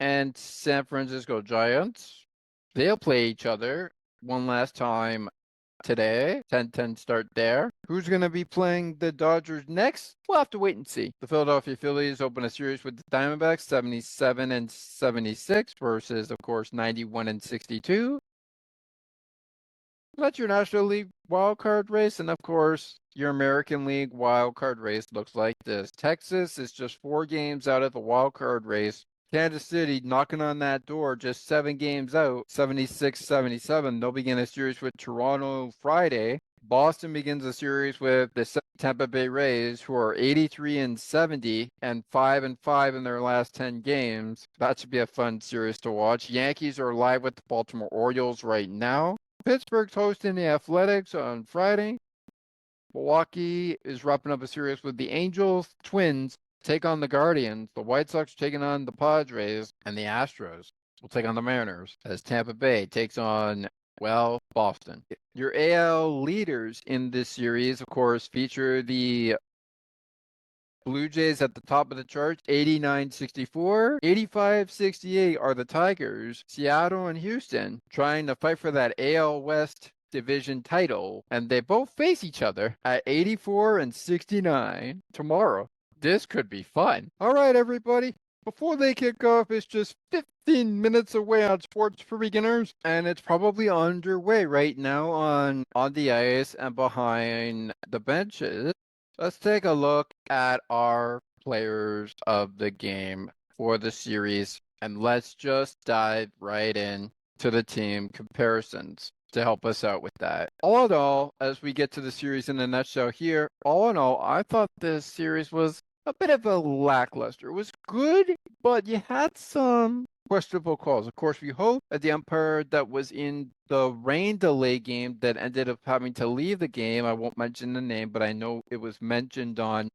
and San Francisco Giants, they'll play each other one last time today. 10-10 start there. Who's going to be playing the Dodgers next? We'll have to wait and see. The Philadelphia Phillies open a series with the Diamondbacks, 77 and 76 versus, of course, 91 and 62. That's your National League wildcard race. And, of course, your American League wildcard race looks like this. Texas is just 4 games out of the wildcard race. Kansas City knocking on that door, just 7 games out, 76-77. They'll begin a series with Toronto Friday. Boston begins a series with the Tampa Bay Rays, who are 83 and 70 and 5 and 5 in their last 10 games. That should be a fun series to watch. Yankees are live with the Baltimore Orioles right now. Pittsburgh's hosting the Athletics on Friday. Milwaukee is wrapping up a series with the Angels. Twins take on the Guardians. The White Sox taking on the Padres, and the Astros will take on the Mariners as Tampa Bay takes on, well, Boston. Your AL leaders in this series, of course, feature the Blue Jays at the top of the charts, 89-64. 85-68 are the Tigers. Seattle and Houston trying to fight for that AL West division title, and they both face each other at 84 and 69 tomorrow. This could be fun. All right, everybody. Before they kick off, it's just 15 minutes away on Sports for Beginners, and it's probably underway right now on the ice and behind the benches. Let's take a look at our players of the game for the series, and let's just dive right in to the team comparisons to help us out with that. All in all, as we get to the series in a nutshell here, all in all, I thought this series was a bit of a lackluster. It was good, but you had some questionable calls. Of course, we hope that the umpire that was in the rain delay game that ended up having to leave the game, I won't mention the name, but I know it was mentioned on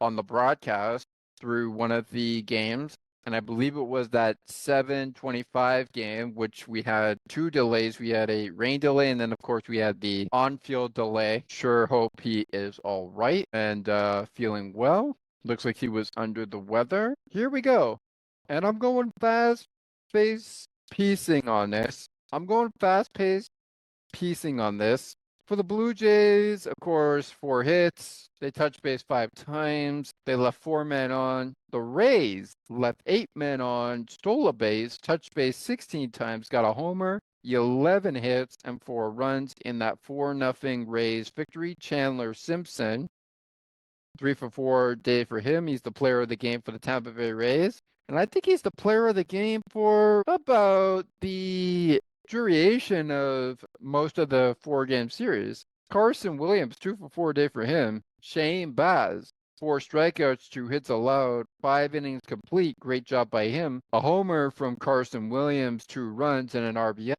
the broadcast through one of the games. And I believe it was that 7:25 game, which we had 2 delays. We had a rain delay, and then, of course, we had the on-field delay. Sure hope he is all right and feeling well. Looks like he was under the weather. Here we go. And I'm going fast-paced piecing on this. For the Blue Jays, of course, 4 hits. They touched base 5 times. They left 4 men on. The Rays left 8 men on, stole a base, touched base 16 times, got a homer, 11 hits, and 4 runs in that 4-0 Rays victory. Chandler Simpson, 3 for 4 day for him. He's the player of the game for the Tampa Bay Rays. And I think he's the player of the game for about the duration of most of the 4-game series. Carson Williams, 2 for 4 day for him. Shane Baz, 4 strikeouts, 2 hits allowed, 5 innings complete. Great job by him. A homer from Carson Williams, 2 runs, and an RBI.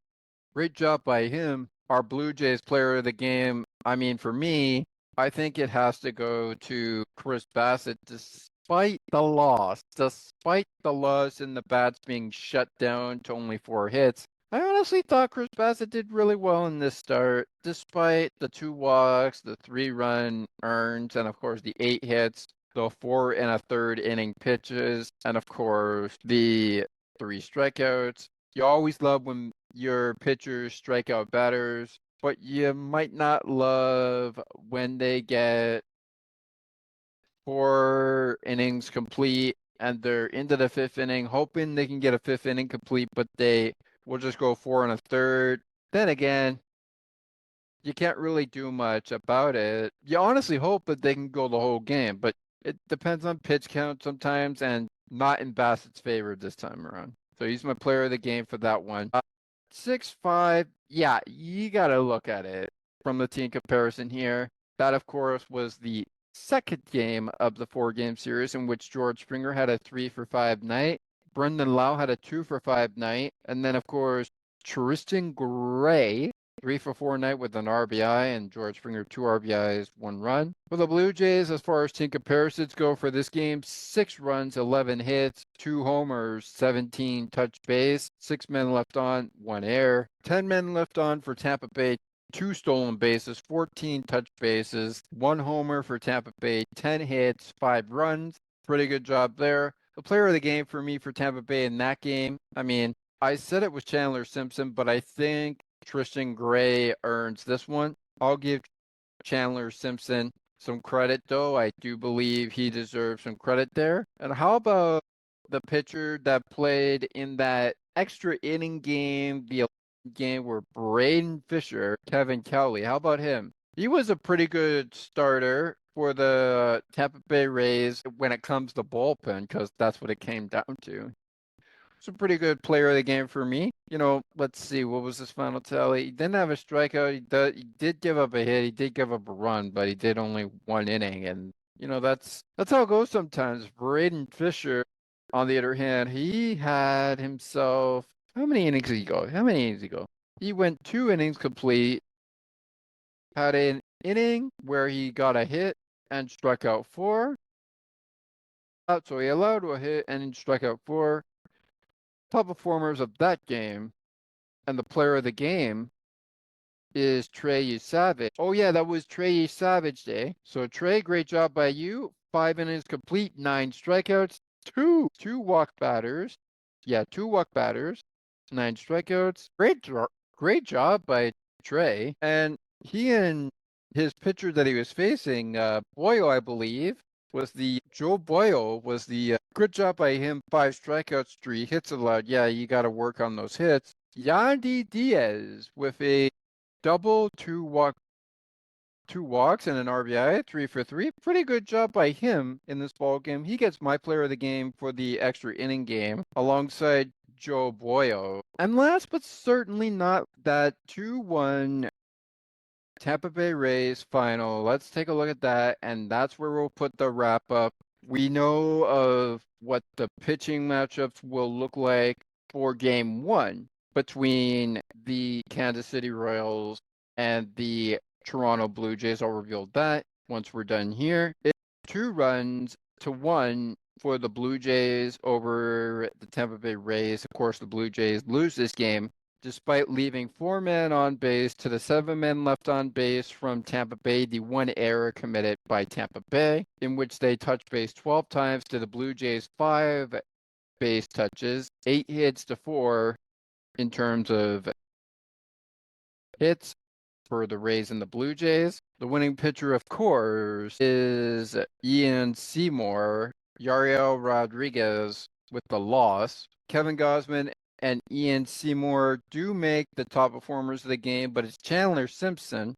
Great job by him. Our Blue Jays player of the game, I mean, for me, I think it has to go to Chris Bassett, despite the loss and the bats being shut down to only 4 hits. I honestly thought Chris Bassett did really well in this start, despite the 2 walks, the 3-run earned, and of course the 8 hits, the 4 and a third inning pitches, and of course the 3 strikeouts. You always love when your pitchers strike out batters, but you might not love when they get 4 innings complete and they're into the 5th inning, hoping they can get a 5th inning complete, but they will just go 4 and a third. Then again, you can't really do much about it. You honestly hope that they can go the whole game, but it depends on pitch count sometimes, and not in Bassett's favor this time around. So he's my player of the game for that one. 6-5. Yeah, you got to look at it from the team comparison here. That, of course, was the second game of the 4-game series in which George Springer had a 3-for-5 night. Brendan Lau had a 2-for-5 night. And then, of course, Tristan Gray, 3-for-4 night with an RBI, and George Springer, 2 RBIs, 1 run. For the Blue Jays, as far as team comparisons go for this game, 6 runs, 11 hits, 2 homers, 17 touch base, 6 men left on, 1 error, 10 men left on for Tampa Bay, 2 stolen bases, 14 touch bases, 1 homer for Tampa Bay, 10 hits, 5 runs. Pretty good job there. The player of the game for me for Tampa Bay in that game, I mean, I said it was Chandler Simpson, but I think Tristan Gray earns this one. I'll give Chandler Simpson some credit, though. I do believe he deserves some credit there. And how about the pitcher that played in that extra inning game, the game where Braden Fisher, Kevin Kelly, how about him? He was a pretty good starter for the Tampa Bay Rays when it comes to bullpen, because that's what it came down to. It's a pretty good player of the game for me. Let's see, what was his final tally? He didn't have a strikeout. He did give up a hit. He did give up a run, but he did only 1 inning. And, that's how it goes sometimes. Braden Fisher, on the other hand, he had himself, how many innings did he go? He went 2 innings complete, had an inning where he got a hit and struck out 4. So he allowed a hit and struck out 4. Top performers of that game and the player of the game is Trey Savage. Oh yeah, that was Trey Savage Day. So Trey, great job by you. 5 innings complete, 9 strikeouts, two walk batters. Yeah, 2 walk batters, 9 strikeouts. Great job by Trey. And he and his pitcher that he was facing, Boyle, I believe, Joe Boyle was the good job by him. 5 strikeouts, 3 hits allowed. Yeah, you got to work on those hits. Yandy Diaz with a double, 2 walks and an RBI, 3 for 3. Pretty good job by him in this ball game. He gets my player of the game for the extra inning game alongside Joe Boyle. And last but certainly not that 2-1 Tampa Bay Rays final. Let's take a look at that, and that's where we'll put the wrap up. We know of what the pitching matchups will look like for game 1 between the Kansas City Royals and the Toronto Blue Jays. I'll reveal that once we're done here. It's 2-1 for the Blue Jays over the Tampa Bay Rays. Of course, the Blue Jays lose this game despite leaving 4 men on base to the 7 men left on base from Tampa Bay, the 1 error committed by Tampa Bay, in which they touched base 12 times to the Blue Jays' 5 base touches, 8 hits to 4 in terms of hits for the Rays and the Blue Jays. The winning pitcher, of course, is Ian Seymour. Yariel Rodriguez with the loss. Kevin Gausman and Ian Seymour do make the top performers of the game, but it's Chandler Simpson,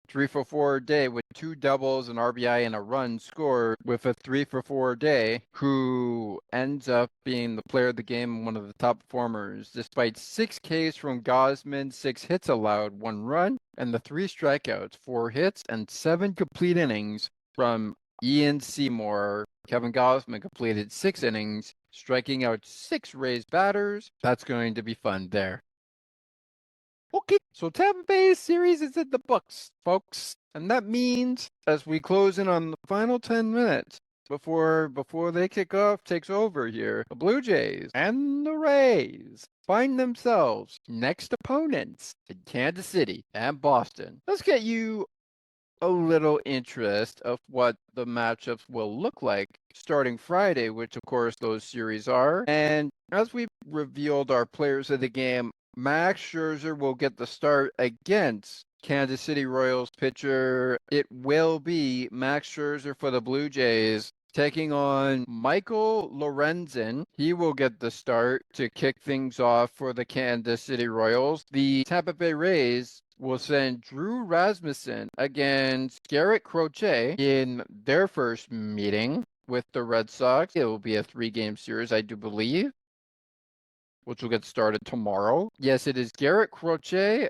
3-for-4 day with 2 doubles, an RBI, and a run scored with a 3-for-4 day, who ends up being the player of the game and one of the top performers, despite 6 Ks from Gausman, 6 hits allowed, 1 run, and the 3 strikeouts, 4 hits, and 7 complete innings from Ian Seymour. Kevin Gausman completed 6 innings, striking out 6 Rays batters. That's going to be fun there. Okay, so Tampa Bay's series is in the books, folks. And that means as we close in on the final 10 minutes before they takes over here, the Blue Jays and the Rays find themselves next opponents in Kansas City and Boston. Let's get you a little interest of what the matchups will look like starting Friday, which of course those series are. And as we revealed our players of the game, Max Scherzer will get the start against Kansas City Royals pitcher. It will be Max Scherzer for the Blue Jays taking on Michael Lorenzen. He will get the start to kick things off for the Kansas City Royals. The Tampa Bay Rays will send Drew Rasmussen against Garrett Crochet in their first meeting with the Red Sox. It will be a 3-game series, I do believe. which will get started tomorrow. Yes, it is Garrett Crochet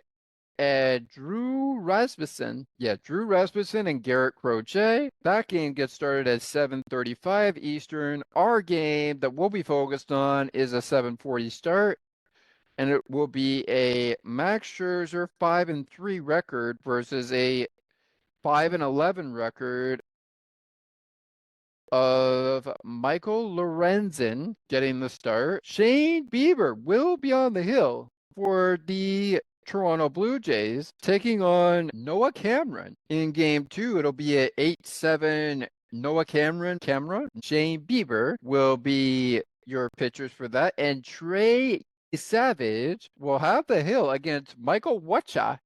and Drew Rasmussen. Yeah, Drew Rasmussen and Garrett Crochet. That game gets started at 7:35 Eastern. Our game that we'll be focused on is a 7:40 start, and it will be a Max Scherzer 5-3 record versus a 5-11 record of Michael Lorenzen getting the start. Shane Bieber will be on the hill for the Toronto Blue Jays, taking on Noah Cameron. In game 2, it'll be an 8-7 Noah Cameron. Shane Bieber will be your pitchers for that. And Trey Savage will have the hill against Michael Wacha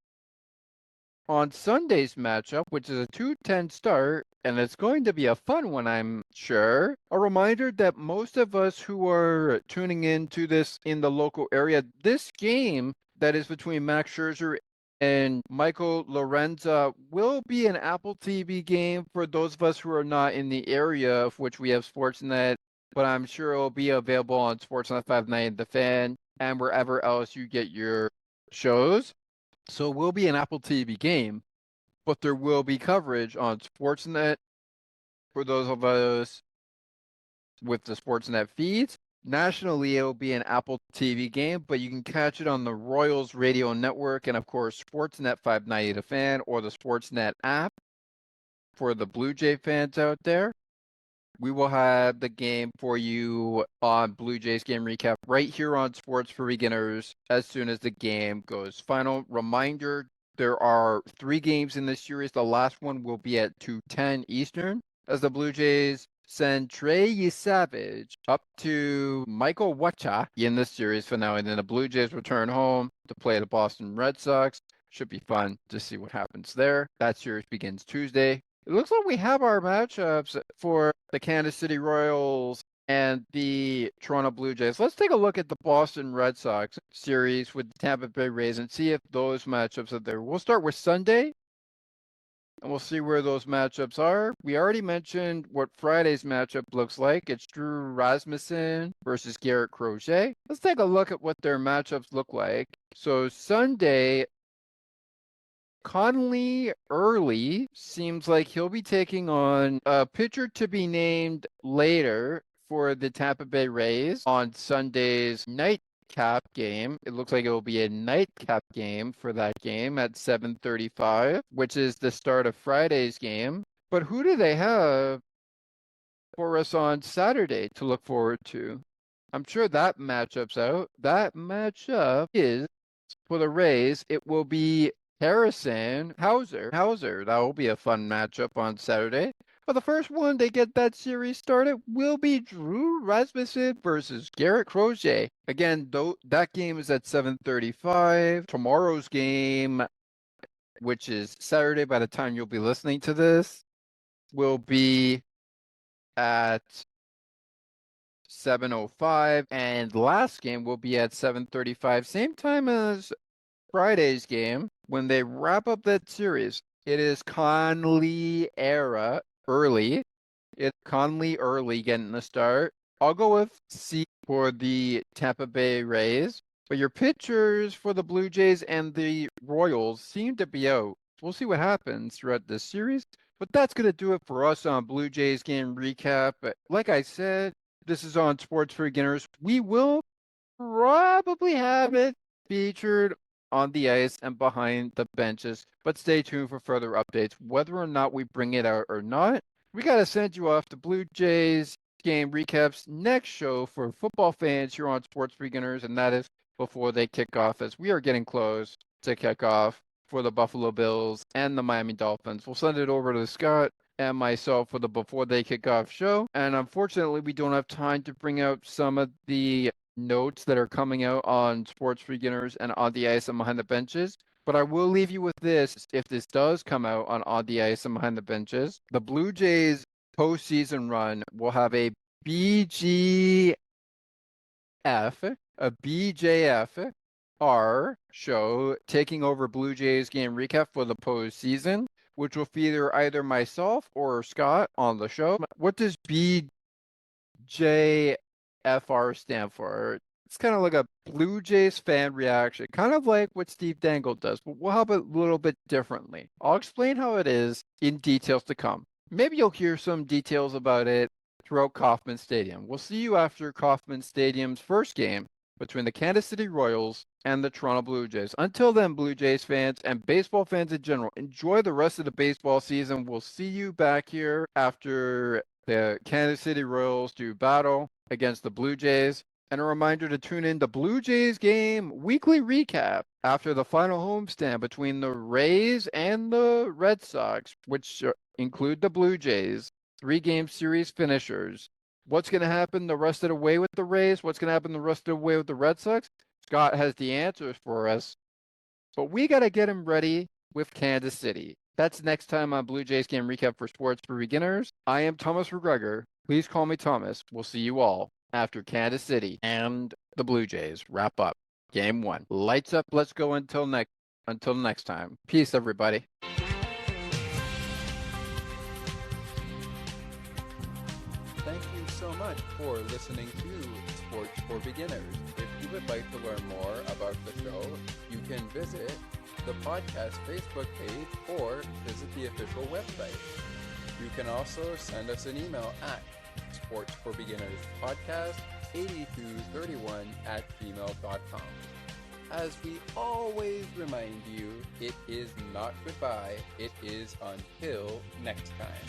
on Sunday's matchup, which is a 2:10 start, and it's going to be a fun one, I'm sure. A reminder that most of us who are tuning into this in the local area, this game that is between Max Scherzer and Michael Lorenza will be an Apple TV game for those of us who are not in the area of which we have Sportsnet, but I'm sure it'll be available on Sportsnet 590 The Fan and wherever else you get your shows. So it will be an Apple TV game, but there will be coverage on Sportsnet for those of us with the Sportsnet feeds. Nationally, it will be an Apple TV game, but you can catch it on the Royals Radio Network and, of course, Sportsnet 590 The Fan or the Sportsnet app for the Blue Jay fans out there. We will have the game for you on Blue Jays Game Recap right here on Sports for Beginners as soon as the game goes final. Reminder, there are 3 games in this series. The last one will be at 2:10 Eastern as the Blue Jays send Trey Savage up to Michael Wacha in this series finale. And then the Blue Jays return home to play the Boston Red Sox. Should be fun to see what happens there. That series begins Tuesday. It looks like we have our matchups for the Kansas City Royals and the Toronto Blue Jays. Let's take a look at the Boston Red Sox series with the Tampa Bay Rays and see if those matchups are there. We'll start with Sunday, and we'll see where those matchups are. We already mentioned what Friday's matchup looks like. It's Drew Rasmussen versus Garrett Crochet. Let's take a look at what their matchups look like. So Sunday, Conley Early seems like he'll be taking on a pitcher to be named later for the Tampa Bay Rays on Sunday's nightcap game. It looks like it will be a nightcap game for that game at 7:35, which is the start of Friday's game. But who do they have for us on Saturday to look forward to? I'm sure that matchup's out. That matchup is for the Rays. It will be Harrison Hauser. That will be a fun matchup on Saturday. But the first one to get that series started will be Drew Rasmussen versus Garrett Crochet. Again, though that game is at 7:35. Tomorrow's game, which is Saturday by the time you'll be listening to this, will be at 7:05, and last game will be at 7:35, same time as Friday's game. When they wrap up that series, it is Conley early. It's Conley early getting the start. I'll go with C for the Tampa Bay Rays, but your pitchers for the Blue Jays and the Royals seem to be out. We'll see what happens throughout this series, but that's going to do it for us on Blue Jays Game Recap. But like I said, this is on Sports for Beginners. We will probably have it featured on the ice and behind the benches, but stay tuned for further updates. Whether or not we bring it out or not, we got to send you off to Blue Jays Game Recaps next show for football fans here on Sports Beginners, and that is before they kick off, as we are getting close to kick off for the Buffalo Bills and the Miami Dolphins. We'll send it over to Scott and myself for the Before They Kick Off show, and unfortunately we don't have time to bring out some of the notes that are coming out on Sports Beginners and On the Ice and Behind the Benches. But I will leave you with this. If this does come out on the Ice and Behind the Benches, the Blue Jays postseason run will have a BJF show taking over Blue Jays Game Recap for the postseason, which will feature either myself or Scott on the show. What does BJFR stand for? It's kind of like a Blue Jays fan reaction, kind of like what Steve Dangle does, but we'll have it a little bit differently. I'll explain how it is in details to come. Maybe you'll hear some details about it throughout Kauffman Stadium. We'll see you after Kauffman Stadium's first game between the Kansas City Royals and the Toronto Blue Jays. Until then, Blue Jays fans and baseball fans in general, enjoy the rest of the baseball season. We'll see you back here after the Kansas City Royals do battle against the Blue Jays. And a reminder to tune in to Blue Jays game weekly recap after the final homestand between the Rays and the Red Sox, which include the Blue Jays, 3-game series finishers. What's going to happen the rest of the way with the Rays? What's going to happen the rest of the way with the Red Sox? Scott has the answers for us. But we got to get him ready with Kansas City. That's next time on Blue Jays Game Recap for Sports for Beginners. I am Thomas McGregor. Please call me Thomas. We'll see you all after Kansas City and the Blue Jays wrap up Game 1. Lights up. Let's go until next time. Peace, everybody. Thank you so much for listening to Sports for Beginners. If you would like to learn more about the show, you can visit the podcast Facebook page or visit the official website. You can also send us an email at sportsforbeginners podcast8231@gmail.com. As we always remind you, it is not goodbye, it is until next time.